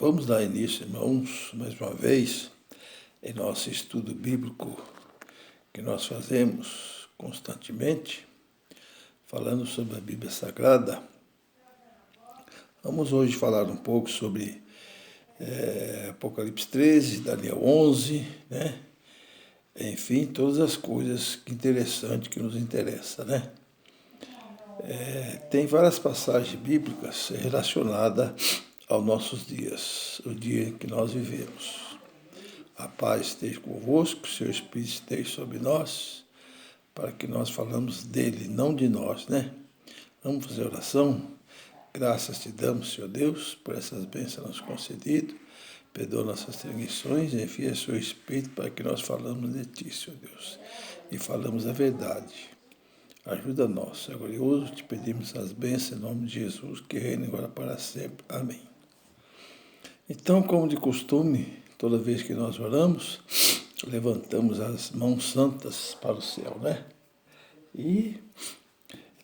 Vamos dar início, irmãos, mais uma vez, em nosso estudo bíblico que nós fazemos constantemente, falando sobre a Bíblia Sagrada. Vamos hoje falar um pouco sobre Apocalipse 13, Daniel 11, né? Enfim, todas as coisas interessantes que nos interessam, né? Tem várias passagens bíblicas relacionadas aos nossos dias, o dia que nós vivemos. A paz esteja convosco, o seu Espírito esteja sobre nós, para que nós falamos dele, não de nós, né? Vamos fazer oração? Graças te damos, Senhor Deus, por essas bênçãos nos concedidas. Perdoa nossas transgressões e envia seu Espírito para que nós falamos de ti, Senhor Deus, e falamos a verdade. Ajuda nós, Senhor glorioso, te pedimos as bênçãos em nome de Jesus, que reina agora para sempre. Amém. Então, como de costume, toda vez que nós oramos, levantamos as mãos santas para o céu, né? E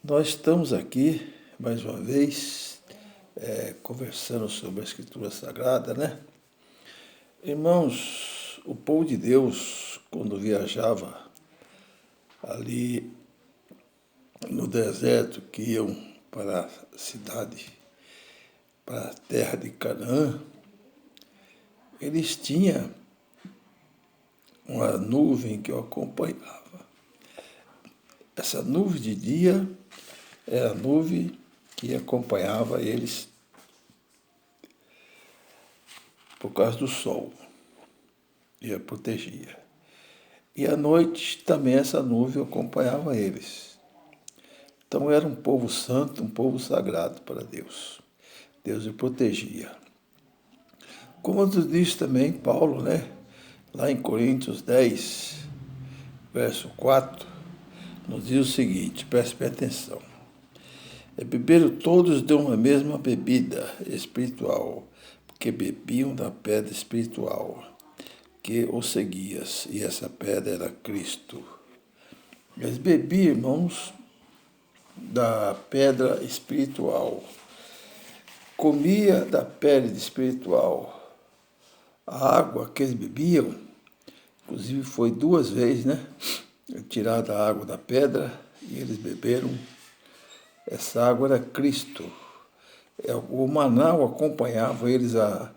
nós estamos aqui, mais uma vez, conversando sobre a Escritura Sagrada, né? Irmãos, o povo de Deus, quando viajava ali no deserto, que iam para a cidade, para a terra de Canaã, eles tinham uma nuvem que o acompanhava. Essa nuvem de dia era a nuvem que acompanhava eles por causa do sol, e a protegia. E à noite também essa nuvem acompanhava eles. Então era um povo santo, um povo sagrado para Deus. Deus o protegia. Como diz também Paulo, né? Lá em Coríntios 10, verso 4, nos diz o seguinte, preste bem atenção. Beberam todos de uma mesma bebida espiritual, porque bebiam da pedra espiritual que os seguia, e essa pedra era Cristo. Eles bebiam, irmãos, da pedra espiritual, comia da pedra espiritual. A água que eles bebiam, inclusive foi 2 vezes, né? Tirada a água da pedra e eles beberam. Essa água era Cristo. O maná acompanhava eles a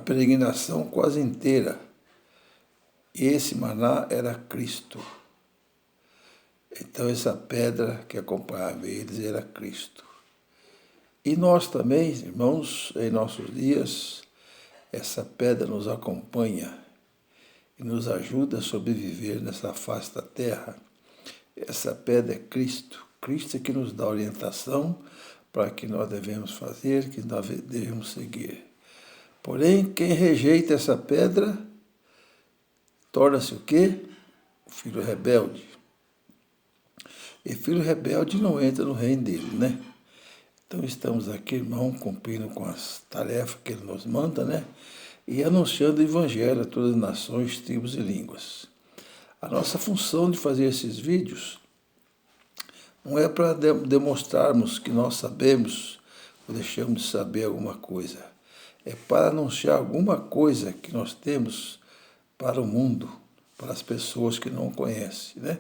peregrinação quase inteira. E esse maná era Cristo. Então essa pedra que acompanhava eles era Cristo. E nós também, irmãos, em nossos dias, essa pedra nos acompanha e nos ajuda a sobreviver nessa face da terra. Essa pedra é Cristo. Cristo é que nos dá orientação para que nós devemos fazer, que nós devemos seguir. Porém, quem rejeita essa pedra, torna-se o quê? O filho rebelde. E filho rebelde não entra no reino dele, né? Então estamos aqui, irmão, cumprindo com as tarefas que ele nos manda, né? E anunciando o Evangelho a todas as nações, tribos e línguas. A nossa função de fazer esses vídeos não é para demonstrarmos que nós sabemos ou deixamos de saber alguma coisa. É para anunciar alguma coisa que nós temos para o mundo, para as pessoas que não conhecem, né?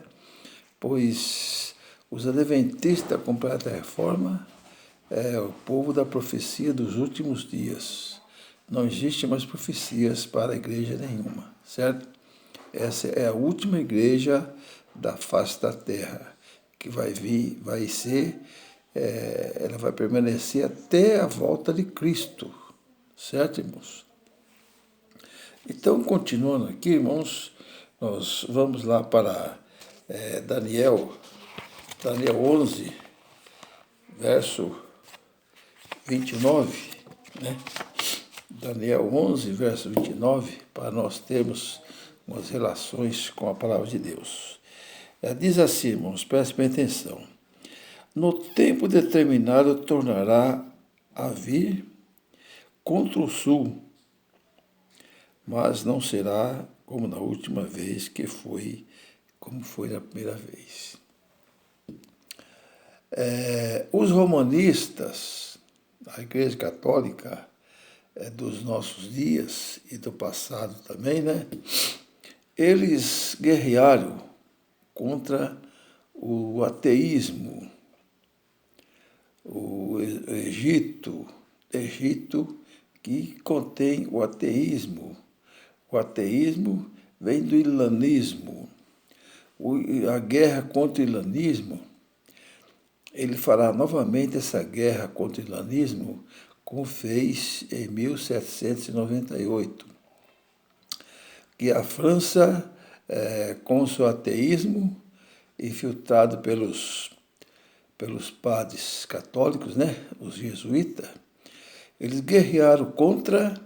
Pois os adventistas da completa reforma é o povo da profecia dos últimos dias. Não existe mais profecias para a igreja nenhuma, certo? Essa é a última igreja da face da terra, que vai vir, ela vai permanecer até a volta de Cristo, certo, irmãos? Então, continuando aqui, irmãos, nós vamos lá para Daniel 11, verso 29, né? Daniel 11, verso 29, para nós termos umas relações com a palavra de Deus. Diz assim, irmãos, prestem bem atenção. No tempo determinado tornará a vir contra o sul, mas não será como na última vez como foi na primeira vez. Os romanistas, a Igreja Católica dos nossos dias e do passado também, né? Eles guerrearam contra o ateísmo, o Egito que contém o ateísmo. O ateísmo vem do islamismo. A guerra contra o islamismo, ele fará novamente essa guerra contra o islamismo, como fez em 1798, que a França, com o seu ateísmo, infiltrado pelos padres católicos, né, os jesuítas, eles guerrearam contra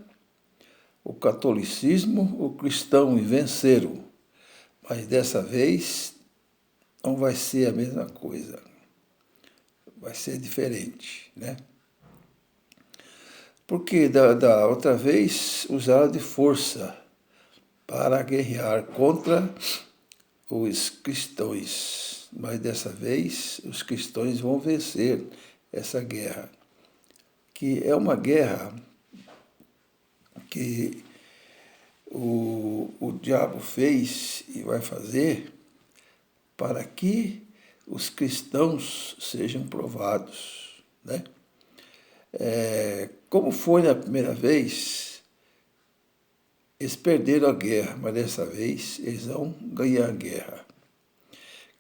o catolicismo, o cristão, e venceram. Mas dessa vez não vai ser a mesma coisa. Vai ser diferente, né? Porque da outra vez usaram de força para guerrear contra os cristãos. Mas dessa vez os cristãos vão vencer essa guerra, que é uma guerra que o diabo fez e vai fazer para que os cristãos sejam provados, né? Como foi na primeira vez, eles perderam a guerra, mas dessa vez eles vão ganhar a guerra.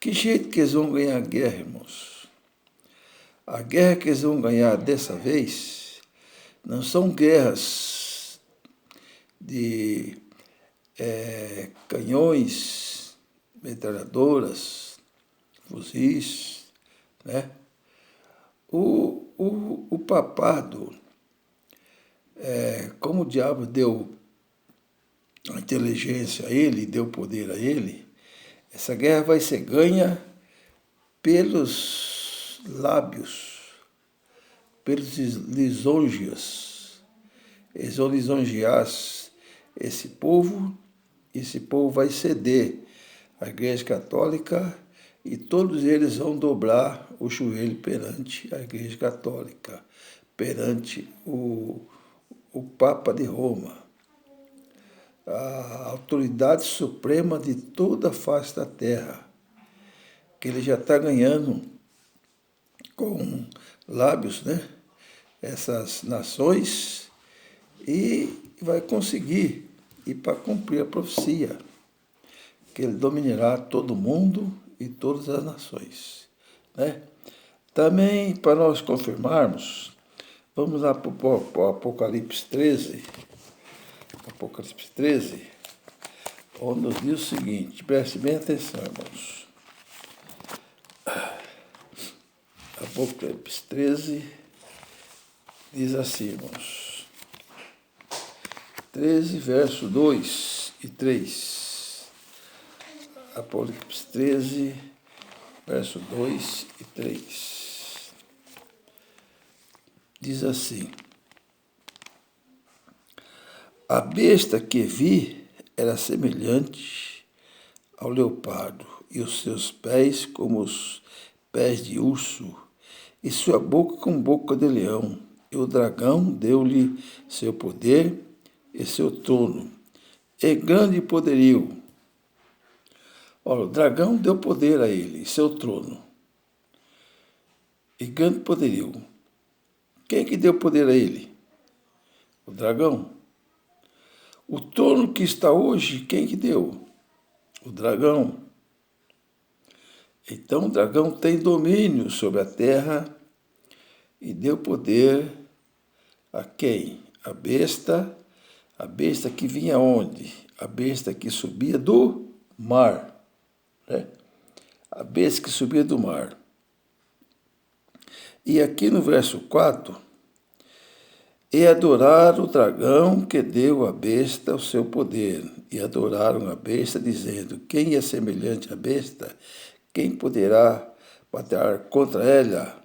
Que jeito que eles vão ganhar a guerra, irmãos? A guerra que eles vão ganhar dessa vez não são guerras de canhões, metralhadoras, fuzis, né? O papado, como o diabo deu a inteligência a ele, deu poder a ele, essa guerra vai ser ganha pelos lábios, pelos lisonjas. Eles vão lisonjear esse povo vai ceder à Igreja Católica e todos eles vão dobrar o joelho perante a Igreja Católica, perante o Papa de Roma, a autoridade suprema de toda a face da terra, que ele já está ganhando com lábios, né, essas nações, e vai conseguir ir para cumprir a profecia, que ele dominará todo mundo e todas as nações, né? Também, para nós confirmarmos, vamos lá para o Apocalipse 13, onde nos diz o seguinte, preste bem atenção, irmãos. Apocalipse 13 diz assim, irmãos. 13, verso 2 e 3. Apocalipse 13, verso 2 e 3. Diz assim: a besta que vi era semelhante ao leopardo, e os seus pés como os pés de urso, e sua boca como boca de leão. E o dragão deu-lhe seu poder e seu trono, e grande poderio. Olha, o dragão deu poder a ele, e seu trono, e grande poderio. Quem que deu poder a ele? O dragão. O trono que está hoje, quem que deu? O dragão. Então o dragão tem domínio sobre a terra e deu poder a quem? A besta que vinha onde? A besta que subia do mar, né? A besta que subia do mar. E aqui no verso 4, e adoraram o dragão que deu à besta o seu poder, e adoraram a besta, dizendo, quem é semelhante à besta? Quem poderá bater contra ela?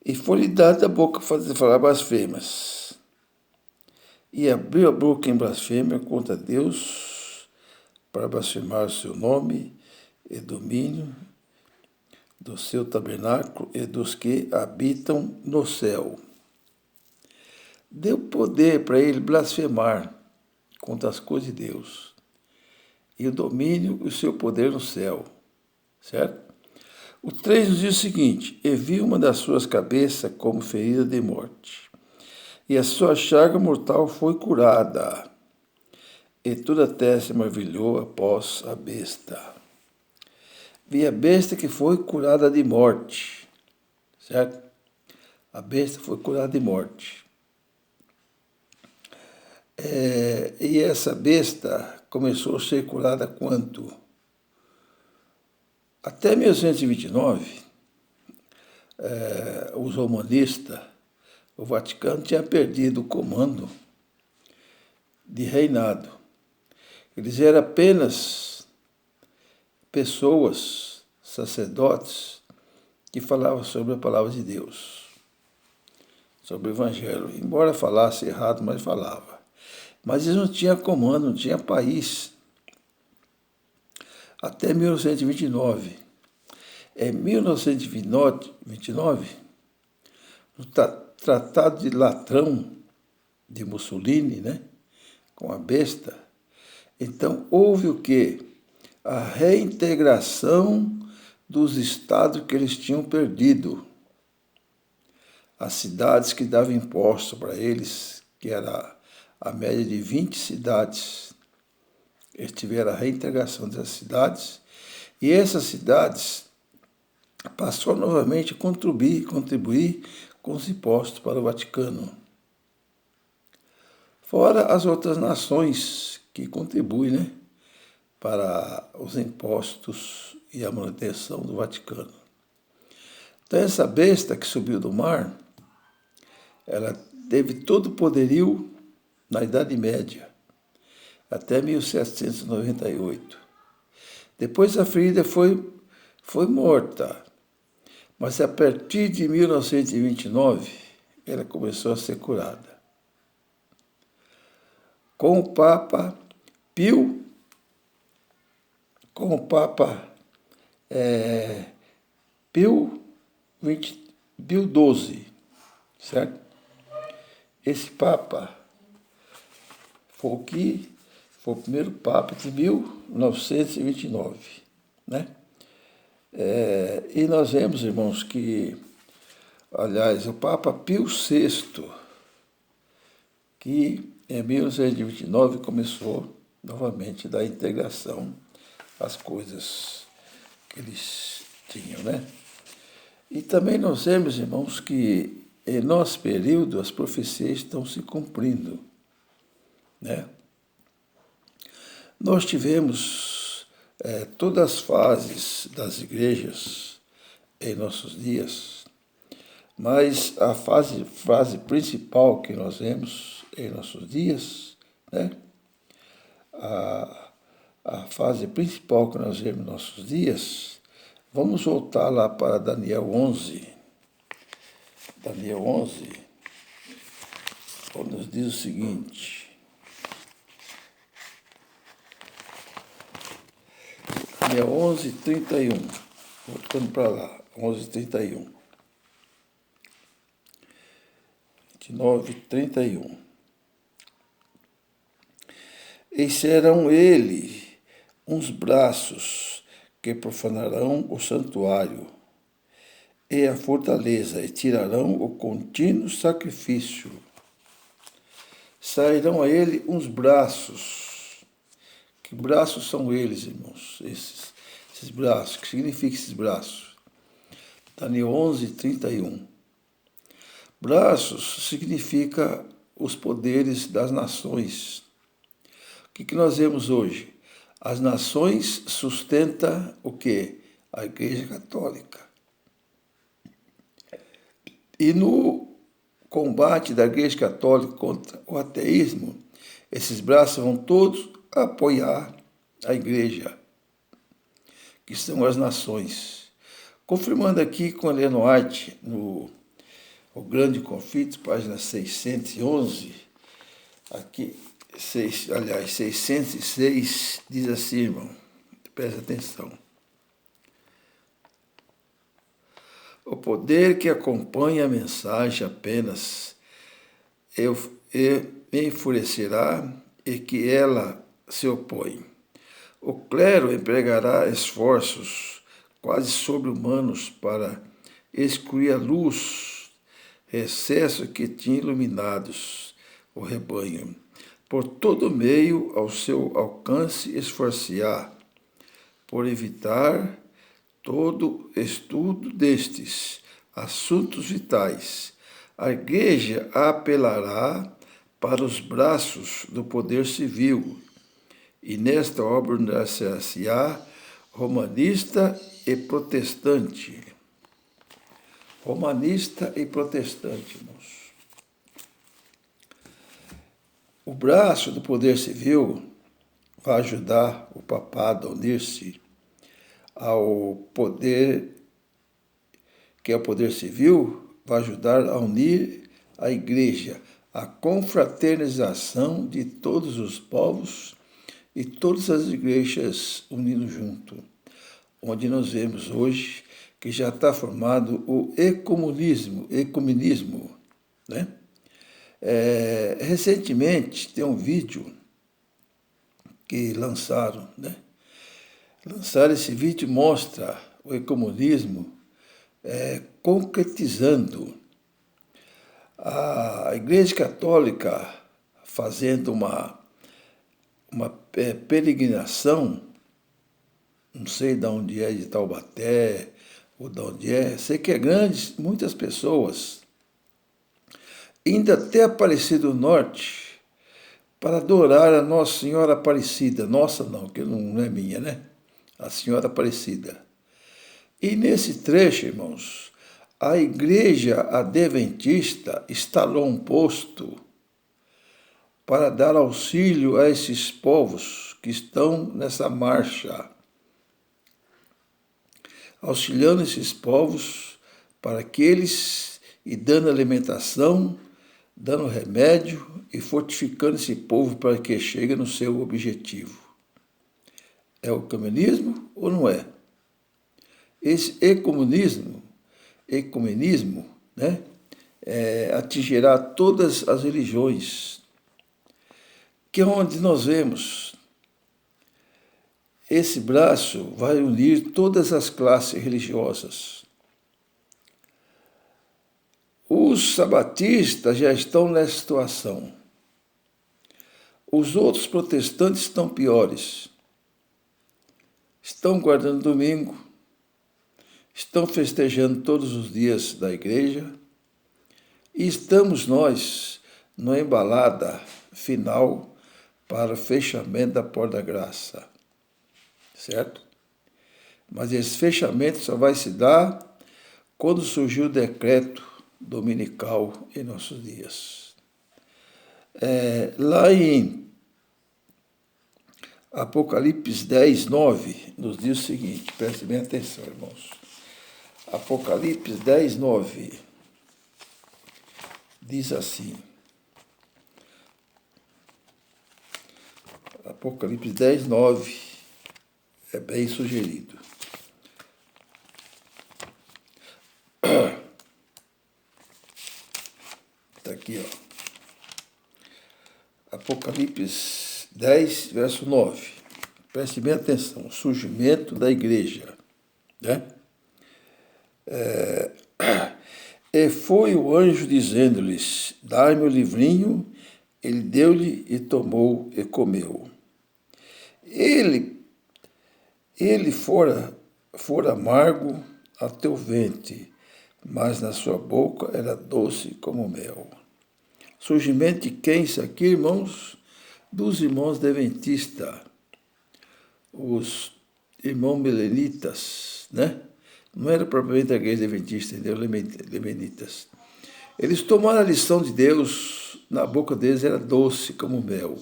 E foi-lhe dada a boca falar blasfêmias. E abriu a boca em blasfêmia contra Deus, para blasfemar o seu nome e domínio, do seu tabernáculo e dos que habitam no céu. Deu poder para ele blasfemar contra as coisas de Deus, e o domínio e o seu poder no céu, certo? O 3 nos diz o seguinte: e vi uma das suas cabeças como ferida de morte, e a sua chaga mortal foi curada, e toda a terra se maravilhou após a besta. Vi a besta que foi curada de morte, certo? A besta foi curada de morte. E essa besta começou a ser curada quanto? Até 1929, os romanistas, o Vaticano tinha perdido o comando de reinado. Eles eram apenas pessoas, sacerdotes, que falavam sobre a palavra de Deus, sobre o Evangelho. Embora falasse errado, mas falava. Mas eles não tinham comando, não tinham país. Até 1929. Em 1929, no Tratado de Latrão de Mussolini, né, com a besta, então houve o quê? A reintegração dos estados que eles tinham perdido. As cidades que davam imposto para eles, que era a média de 20 cidades. Eles tiveram a reintegração dessas cidades, e essas cidades passou novamente a contribuir com os impostos para o Vaticano. Fora as outras nações que contribuem, né, para os impostos e a manutenção do Vaticano. Então essa besta que subiu do mar, ela teve todo o poderio na Idade Média, até 1798. Depois a ferida foi morta, mas a partir de 1929 ela começou a ser curada. Com o Papa Pio XII, certo? Esse Papa foi o primeiro Papa de 1929, né? E nós vemos, irmãos, que, aliás, o Papa Pio VI, que em 1929 começou novamente da integração às coisas que eles tinham, né? E também nós vemos, irmãos, que em nosso período as profecias estão se cumprindo, né? Nós tivemos todas as fases das igrejas em nossos dias, mas a fase principal que nós vemos em nossos dias, né? A fase principal que nós vemos em nossos dias, vamos voltar lá para Daniel 11. Daniel 11, onde nos diz o seguinte: Daniel 11, 31. Voltando para lá, 11, 31. 29, 31. E serão ele uns braços que profanarão o santuário e a fortaleza, e tirarão o contínuo sacrifício. Sairão a ele uns braços. Que braços são eles, irmãos? Esses braços. O que significa esses braços? Daniel 11, 31. Braços significa os poderes das nações. O que nós vemos hoje? As nações sustentam o quê? A Igreja Católica. E no combate da Igreja Católica contra o ateísmo, esses braços vão todos apoiar a Igreja, que são as nações. Confirmando aqui com Ellen White, no O Grande Conflito, página 611, aqui, 606, diz assim, irmão, presta atenção. O poder que acompanha a mensagem apenas me enfurecerá e que ela se opõe. O clero empregará esforços quase sobre-humanos para excluir a luz, excesso que tinha iluminados o rebanho. Por todo meio ao seu alcance esforçar, por evitar todo estudo destes assuntos vitais. A Igreja apelará para os braços do poder civil, e nesta obra unir-se-á romanista e protestante. Romanista e protestante, irmãos. O braço do poder civil vai ajudar o papado a unir-se ao poder, que é o poder civil, vai ajudar a unir a Igreja, a confraternização de todos os povos e todas as igrejas unindo junto, onde nós vemos hoje que já está formado o ecumenismo, né? Recentemente tem um vídeo que lançaram, né? Lançaram esse vídeo mostra o ecumenismo concretizando a Igreja Católica fazendo uma peregrinação, não sei de onde é, de Taubaté, ou de onde é, sei que é grande, muitas pessoas, indo até Aparecida do Norte, para adorar a Nossa Senhora Aparecida. Nossa não, que não é minha, né? A Senhora Aparecida. E nesse trecho, irmãos, a Igreja Adventista instalou um posto para dar auxílio a esses povos que estão nessa marcha, auxiliando esses povos para que eles, e dando alimentação, dando remédio e fortificando esse povo para que chegue no seu objetivo. É o ecumenismo ou não é? Esse ecumenismo, né, atingirá todas as religiões, que é onde nós vemos. Esse braço vai unir todas as classes religiosas. Os sabatistas já estão nessa situação. Os outros protestantes estão piores. Estão guardando domingo, estão festejando todos os dias da igreja, e estamos nós na embalada final para o fechamento da porta da graça, certo? Mas esse fechamento só vai se dar quando surgiu o decreto dominical em nossos dias. Lá em Apocalipse 10, 9, nos diz o seguinte, prestem bem atenção, irmãos. Apocalipse 10, 9, diz assim, Apocalipse 10, 9, é bem sugerido. Está aqui, ó. Apocalipse 10, verso 9. Preste bem atenção, o surgimento da igreja, né? E foi o anjo dizendo-lhes, dai-me o livrinho, ele deu-lhe e tomou e comeu. Ele fora amargo a teu ventre, mas na sua boca era doce como mel. Surgimento de quem isso aqui, irmãos? Dos irmãos adventistas, os irmãos melenitas, né? Não era propriamente a igreja adventista, entendeu? Lemenitas. Eles tomaram a lição de Deus, na boca deles era doce como mel.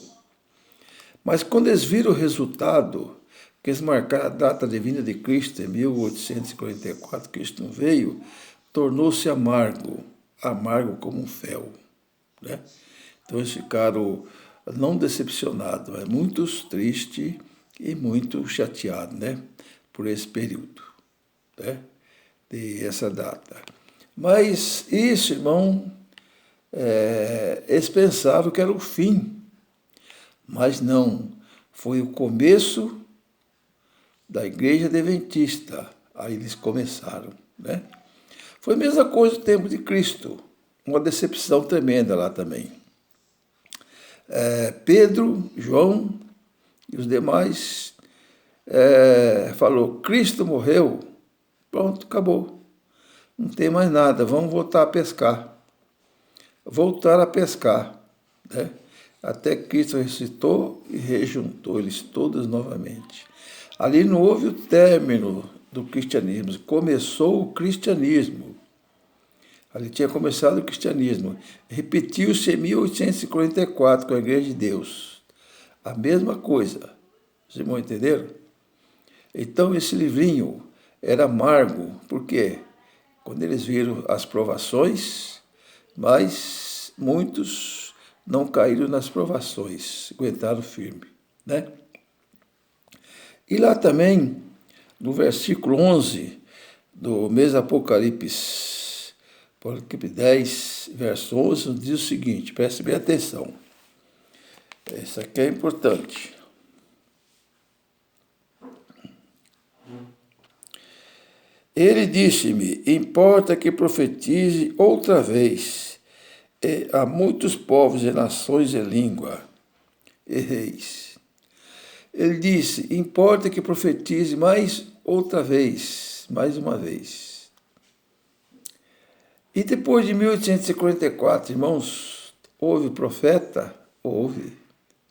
Mas quando eles viram o resultado, que eles marcaram a data de vinda de Cristo, em 1844, Cristo não veio, tornou-se amargo como um fel, né? Então eles ficaram não decepcionados, mas muito tristes e muito chateados, né, por esse período, né? dessa data. Mas isso, irmão, eles pensavam que era o fim, mas não, foi o começo da igreja adventista. Aí eles começaram, né? Foi a mesma coisa no tempo de Cristo, uma decepção tremenda lá também. Pedro, João e os demais falou, Cristo morreu, pronto, acabou. Não tem mais nada, vamos voltar a pescar. Voltar a pescar, né? Até que Cristo ressuscitou e rejuntou eles todos novamente. Ali não houve o término do cristianismo, começou o cristianismo. Ali tinha começado o cristianismo. Repetiu-se em 1844 com a Igreja de Deus. A mesma coisa. Os irmãos entenderam? Então esse livrinho era amargo. Por quê? Quando eles viram as provações, mas muitos não caíram nas provações, aguentaram firme, né? E lá também, no versículo 11 do mês Apocalipse, Apocalipse 10, verso 11, diz o seguinte, preste bem atenção. Isso aqui é importante. Ele disse-me, importa que profetize outra vez a muitos povos e nações e língua e reis. Ele disse, importa que profetize mais outra vez, mais uma vez. E depois de 1844, irmãos, houve profeta? Houve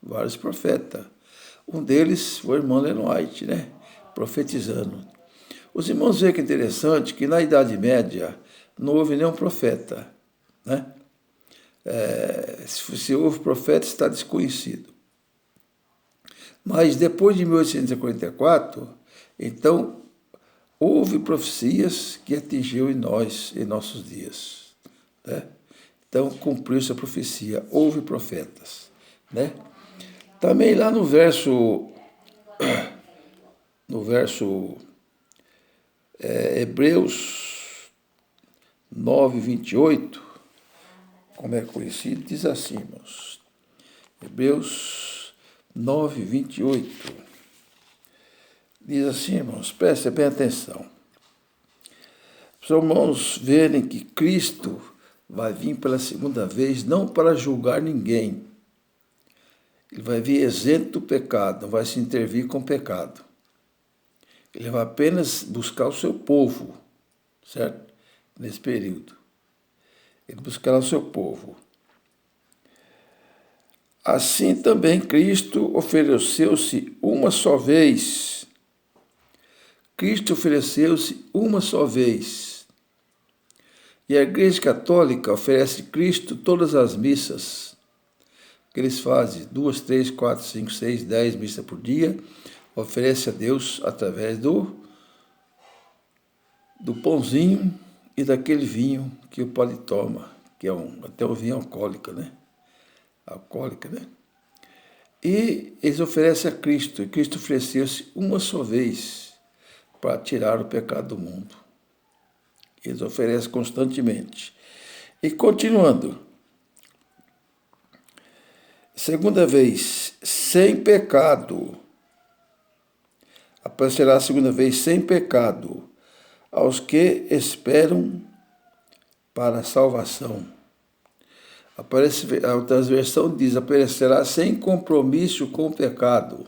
vários profetas. Um deles foi o irmão Ellen White, né? Profetizando. Os irmãos veem que é interessante que na Idade Média não houve nenhum profeta, né? Se houve profeta, está desconhecido. Mas depois de 1844, então, houve profecias que atingiu em nossos dias, né? Então, cumpriu-se a profecia, houve profetas, né? Também lá no verso Hebreus 9, 28, como é conhecido, diz assim, irmãos. Hebreus 9, 28. Diz assim, irmãos, prestem bem atenção. Os irmãos verem que Cristo vai vir pela segunda vez, não para julgar ninguém. Ele vai vir isento do pecado, não vai se intervir com o pecado. Ele vai apenas buscar o seu povo, certo? Nesse período. Ele buscará o seu povo. Assim também Cristo ofereceu-se uma só vez. Cristo ofereceu-se uma só vez. E a Igreja Católica oferece Cristo todas as missas que eles fazem, 2, 3, 4, 5, 6, 10 missas por dia, oferece a Deus através do pãozinho e daquele vinho que o padre toma, que é até um vinho alcoólico, né? Alcoólica, né? E eles oferecem a Cristo, e Cristo ofereceu-se uma só vez para tirar o pecado do mundo. Eles oferecem constantemente. E continuando, segunda vez, sem pecado, aparecerá a segunda vez sem pecado aos que esperam para a salvação. A outra versão diz, aparecerá sem compromisso com o pecado.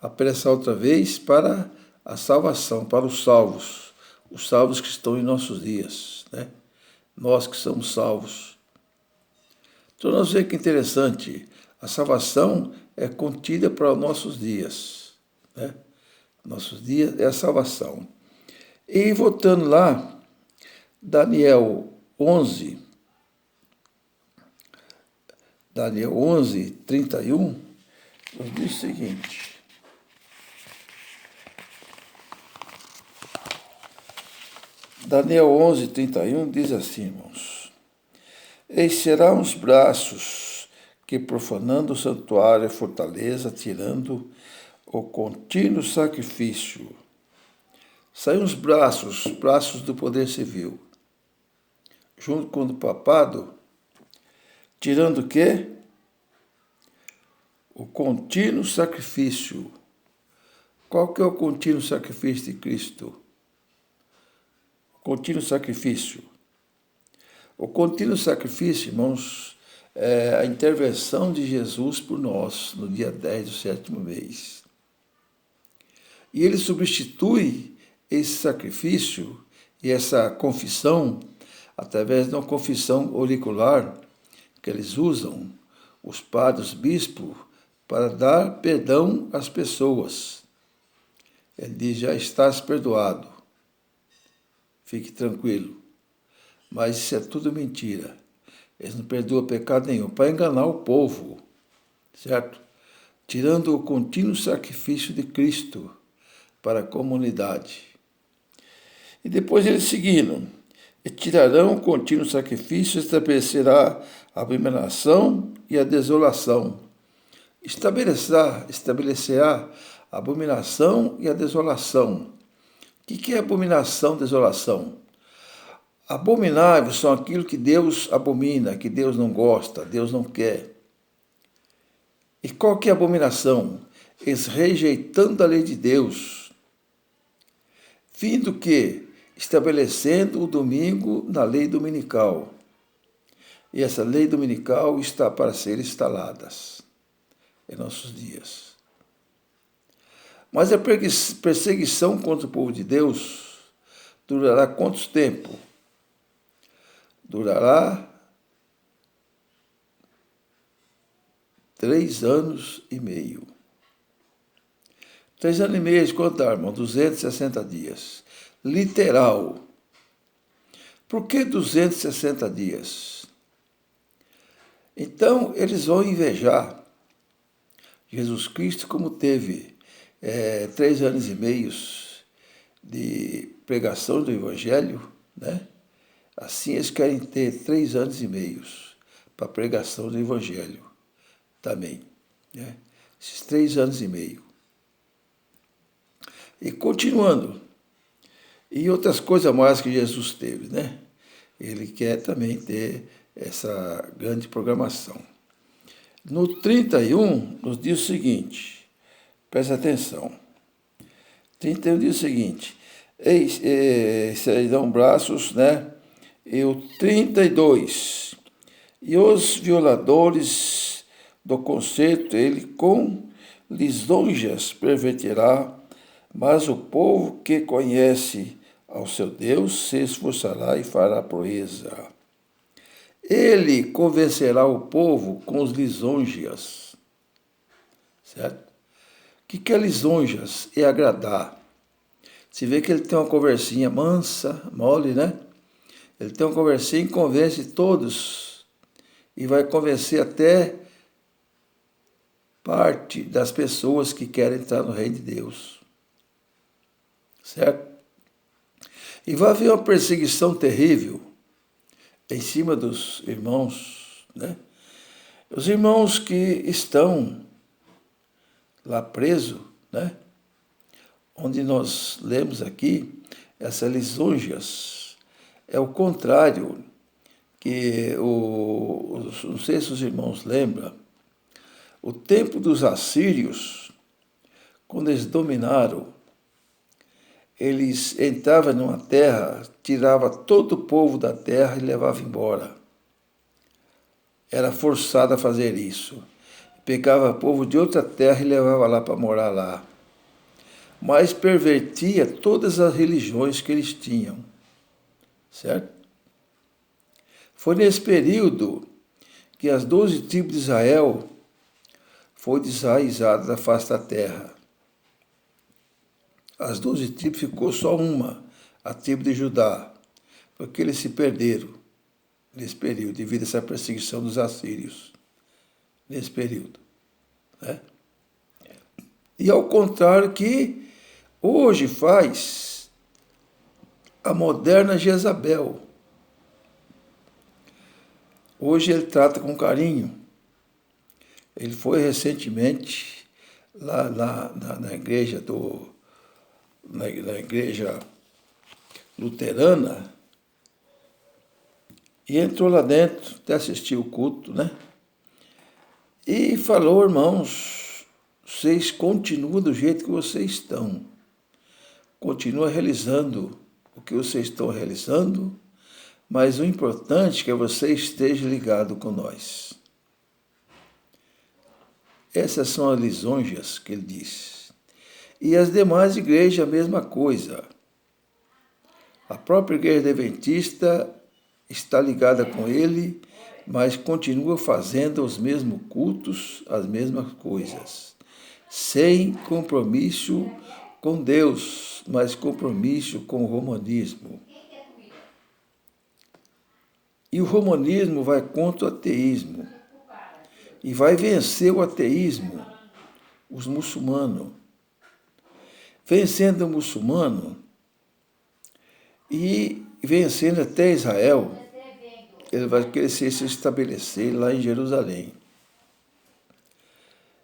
Aparecerá outra vez para a salvação, para os salvos que estão em nossos dias, né? Nós que somos salvos. Então nós vemos que interessante, a salvação é contida para os nossos dias, né? Nossos dias é a salvação. E voltando lá, Daniel 11, 31, nos diz o seguinte. Daniel 11, 31 diz assim, irmãos. Eis serão os braços que, profanando o santuário e a fortaleza, tirando o contínuo sacrifício, saíram os braços do poder civil, junto com o do papado, tirando o quê? O contínuo sacrifício. Qual que é o contínuo sacrifício de Cristo? O contínuo sacrifício. O contínuo sacrifício, irmãos, é a intervenção de Jesus por nós no dia 10 do 7º mês. E ele substitui esse sacrifício e essa confissão através de uma confissão auricular que eles usam, os padres, os bispos, para dar perdão às pessoas. Ele diz, já estás perdoado, fique tranquilo. Mas isso é tudo mentira. Eles não perdoam pecado nenhum, para enganar o povo, certo? Tirando o contínuo sacrifício de Cristo para a comunidade. E depois eles seguiram, e tirarão o contínuo sacrifício, estabelecerá a abominação e a desolação. Estabelecerá a abominação e a desolação. O que é abominação e desolação? Abomináveis são aquilo que Deus abomina, que Deus não gosta, Deus não quer. E qual que é a abominação? Eles rejeitando a lei de Deus. Vindo que? Estabelecendo o domingo na lei dominical. E essa lei dominical está para ser instalada em nossos dias. Mas a perseguição contra o povo de Deus durará quanto tempo? Durará 3 anos e meio. 3 anos e meio de quanto dá, irmão? 260 dias. Literal. Por que 260 dias? Então, eles vão invejar Jesus Cristo como teve 3 anos e meio de pregação do Evangelho, né? Assim eles querem ter 3 anos e meio para pregação do Evangelho também, né? Esses 3 anos e meio. E continuando, e outras coisas mais que Jesus teve, né? Ele quer também ter essa grande programação. No 31, nos diz o seguinte, presta atenção. 31 diz o seguinte, serão braços, né? E o 32, e os violadores do concerto, ele com lisonjas perverterá, mas o povo que conhece ao seu Deus se esforçará e fará proeza. Ele convencerá o povo com os lisonjas, certo? O que é lisonjas? É agradar. Se vê que ele tem uma conversinha mansa, mole, né? Ele tem uma conversinha e convence todos. E vai convencer até parte das pessoas que querem entrar no reino de Deus. Certo? E vai haver uma perseguição terrível em cima dos irmãos, né? Os irmãos que estão lá presos, né? Onde nós lemos aqui, essas lisonjas, é o contrário, que não sei se os irmãos lembram, o tempo dos assírios, quando eles dominaram, eles entravam numa terra, tiravam todo o povo da terra e levavam embora. Era forçado a fazer isso. Pegava povo de outra terra e levava lá para morar lá. Mas pervertia todas as religiões que eles tinham. Certo? Foi nesse período que as 12 tribos de Israel foram desenraizadas da face da terra. As 12 tribos ficou só uma, a tribo de Judá, porque eles se perderam nesse período, devido a essa perseguição dos assírios, nesse período. Né? E ao contrário que hoje faz a moderna Jezabel. Hoje ele trata com carinho. Ele foi recentemente lá na igreja na igreja luterana, e entrou lá dentro, até assistiu o culto, né? E falou, irmãos, vocês continuam do jeito que vocês estão. Continua realizando o que vocês estão realizando, mas o importante é que você esteja ligado com nós. Essas são as lisonjas que ele diz. E as demais igrejas, a mesma coisa. A própria igreja adventista está ligada com ele, mas continua fazendo os mesmos cultos, as mesmas coisas, sem compromisso com Deus, mas compromisso com o romanismo. E o romanismo vai contra o ateísmo, e vai vencer o ateísmo, os muçulmanos. Vencendo o muçulmano e vencendo até Israel, ele vai querer se estabelecer lá em Jerusalém.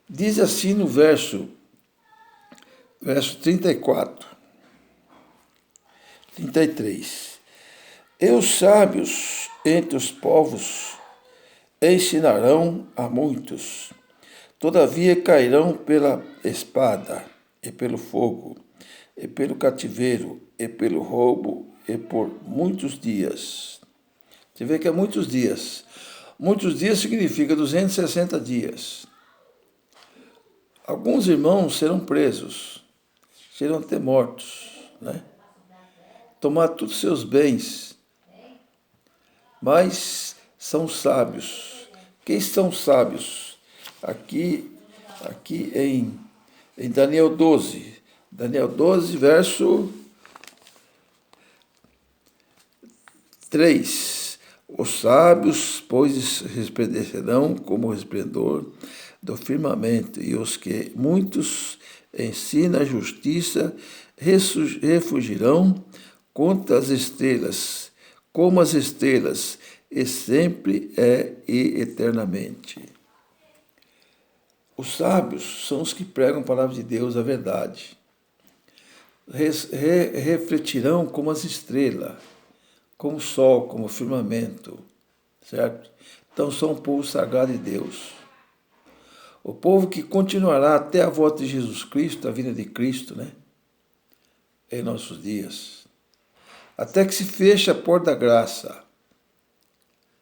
Diz assim no verso 34, 33. E os sábios entre os povos ensinarão a muitos, todavia cairão pela espada, e pelo fogo, e pelo cativeiro, e pelo roubo, e por muitos dias. Você vê que é muitos dias. Muitos dias significa 260 dias. Alguns irmãos serão presos, serão até mortos, né? Tomar todos os seus bens. Mas são sábios. Quem são sábios? Aqui em Daniel 12. Daniel 12, verso 3. Os sábios, pois, resplandecerão como o resplendor do firmamento, e os que muitos ensinam a justiça refugirão contra as estrelas, como as estrelas, e sempre e eternamente. Os sábios são os que pregam a palavra de Deus, a verdade. Refletirão como as estrelas, como o sol, como o firmamento, certo? Então são um povo sagrado de Deus. O povo que continuará até a volta de Jesus Cristo, a vinda de Cristo, né? Em nossos dias. Até que se feche a porta da graça,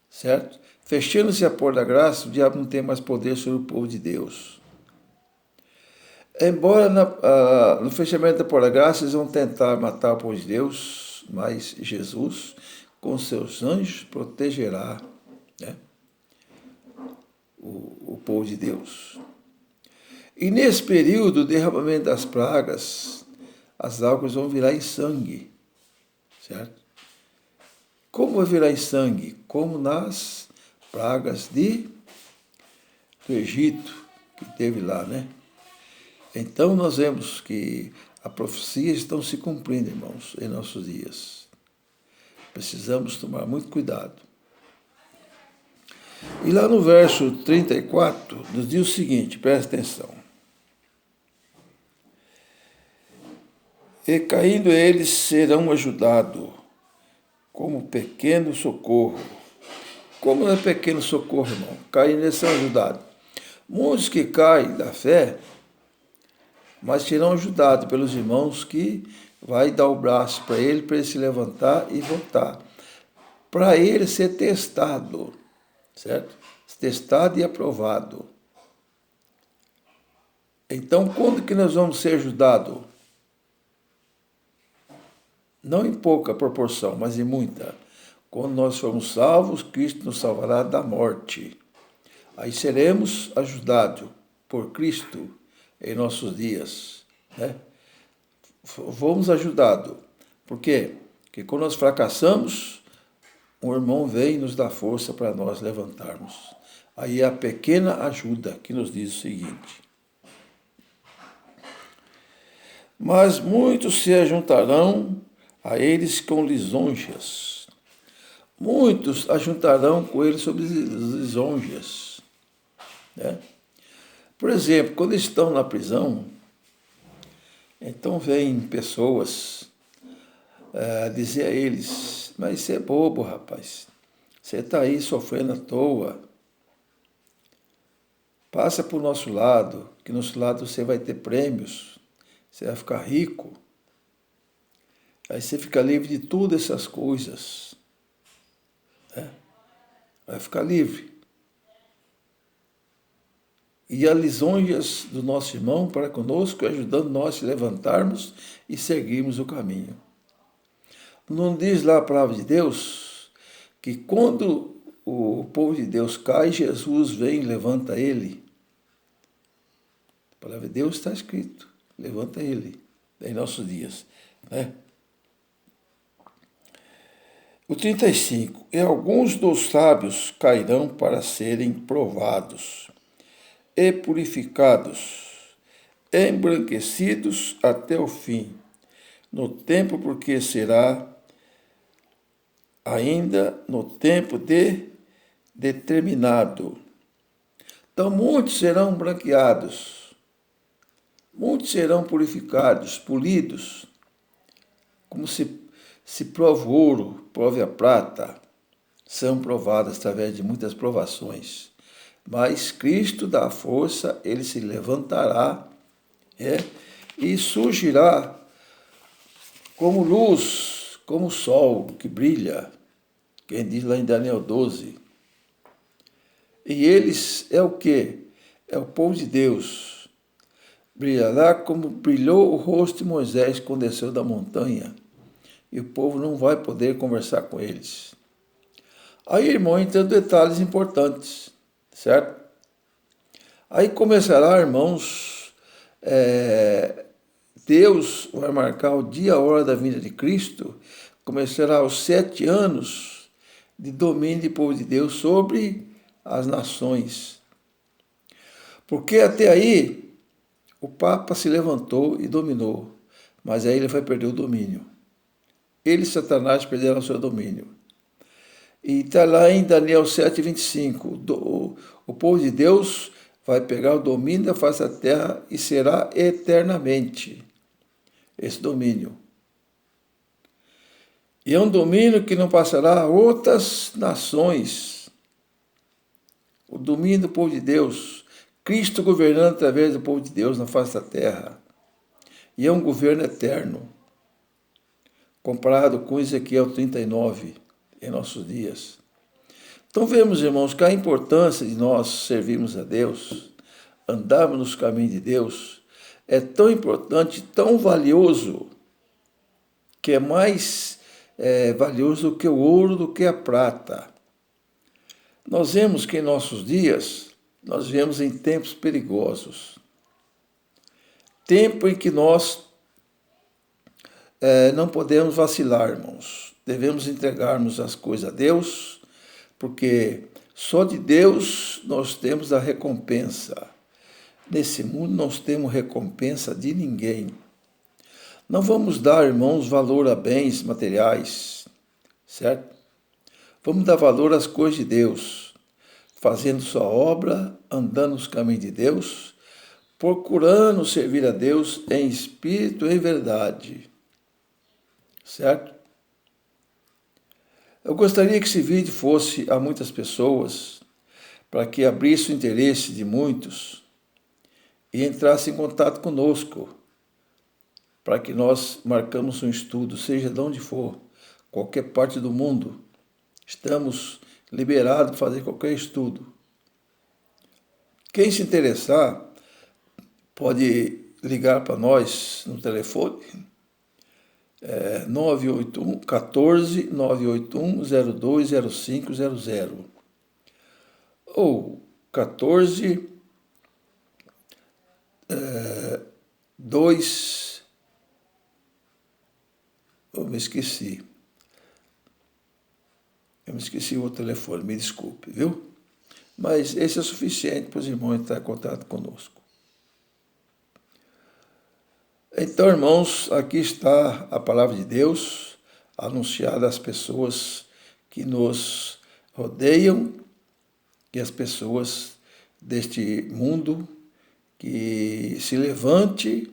certo? Fechando-se a porta da graça, o diabo não tem mais poder sobre o povo de Deus. Embora no fechamento da porta da graça eles vão tentar matar o povo de Deus, mas Jesus, com seus anjos, protegerá, né, o povo de Deus. E nesse período, o derramamento das pragas, as águas vão virar em sangue, certo? Como vai virar em sangue? Como nas pragas do Egito, que teve lá, né? Então nós vemos que a profecia está se cumprindo, irmãos, em nossos dias. Precisamos tomar muito cuidado. E lá no verso 34, nos diz o seguinte, presta atenção. E caindo eles serão ajudados como pequeno socorro. Como é pequeno socorro, irmão? Caindo eles serão ajudados. Muitos que caem da fé, mas serão ajudados pelos irmãos que vai dar o braço para ele se levantar e voltar. Para ele ser testado, certo? Testado e aprovado. Então, quando que nós vamos ser ajudados? Não em pouca proporção, mas em muita. Quando nós formos salvos, Cristo nos salvará da morte. Aí seremos ajudados por Cristo em nossos dias, né? Fomos ajudados. Por quê? Porque quando nós fracassamos, um irmão vem e nos dá força para nós levantarmos. Aí é a pequena ajuda que nos diz o seguinte. Mas muitos se ajuntarão a eles com lisonjas. Muitos ajuntarão com eles sobre lisonjas, né? Por exemplo, quando estão na prisão, Então vem pessoas dizer a eles, mas você é bobo, rapaz. Você está aí sofrendo à toa. Passa para o nosso lado, que no nosso lado você vai ter prêmios, você vai ficar rico. Aí você fica livre de todas essas coisas. Né? Vai ficar livre. E as lisonjas do nosso irmão para conosco, ajudando nós a se levantarmos e seguirmos o caminho. Não diz lá a palavra de Deus que quando o povo de Deus cai, Jesus vem e levanta ele? A palavra de Deus está escrito, levanta ele em nossos dias. Né? O 35. E alguns dos sábios cairão para serem provados e purificados, embranquecidos até o fim, no tempo porque será ainda no tempo determinado. Então muitos serão branqueados, muitos serão purificados, polidos, como se prova o ouro, prove a prata, são provadas através de muitas provações. Mas Cristo dá força, ele se levantará e surgirá como luz, como o sol que brilha, quem diz lá em Daniel 12. E eles é o quê? É o povo de Deus. Brilhará como brilhou o rosto de Moisés quando desceu da montanha. E o povo não vai poder conversar com eles. Aí, irmão, entra detalhes importantes, certo? Aí começará, irmãos, Deus vai marcar o dia e a hora da vinda de Cristo, começará os 7 anos de domínio do povo de Deus sobre as nações. Porque até aí o Papa se levantou e dominou, mas aí ele vai perder o domínio. Ele e Satanás perderam o seu domínio. E está lá em Daniel 7:25. O povo de Deus vai pegar o domínio da face da terra e será eternamente esse domínio. E é um domínio que não passará a outras nações. O domínio do povo de Deus. Cristo governando através do povo de Deus na face da terra. E é um governo eterno. Comparado com Ezequiel 39, em nossos dias. Então vemos, irmãos, que a importância de nós servirmos a Deus, andarmos nos caminhos de Deus, é tão importante, tão valioso, que é mais valioso do que o ouro, do que a prata. Nós vemos que em nossos dias, nós vivemos em tempos perigosos. Tempo em que nós não podemos vacilar, irmãos. Devemos entregarmos as coisas a Deus, porque só de Deus nós temos a recompensa. Nesse mundo nós temos recompensa de ninguém. Não vamos dar, irmãos, valor a bens materiais, certo? Vamos dar valor às coisas de Deus, fazendo sua obra, andando nos caminhos de Deus, procurando servir a Deus em espírito e em verdade, certo? Eu gostaria que esse vídeo fosse a muitas pessoas, para que abrisse o interesse de muitos e entrasse em contato conosco, para que nós marcamos um estudo, seja de onde for, qualquer parte do mundo. Estamos liberados para fazer qualquer estudo. Quem se interessar, pode ligar para nós no telefone 981 14 981 020500 ou 14 2 eu me esqueci o telefone, me desculpe, viu? Mas esse é suficiente para os irmãos entrarem em contato conosco. Então, irmãos, aqui está a palavra de Deus anunciada às pessoas que nos rodeiam e às pessoas deste mundo, que se levante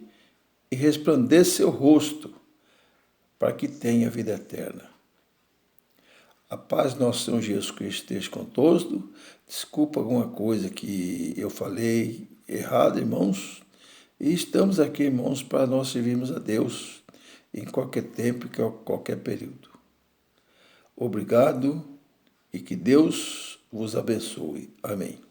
e resplandeça seu rosto, para que tenha vida eterna. A paz do nosso Senhor Jesus Cristo esteja com todos. Desculpa alguma coisa que eu falei errado, irmãos. E estamos aqui, irmãos, para nós servirmos a Deus em qualquer tempo e qualquer período. Obrigado e que Deus vos abençoe. Amém.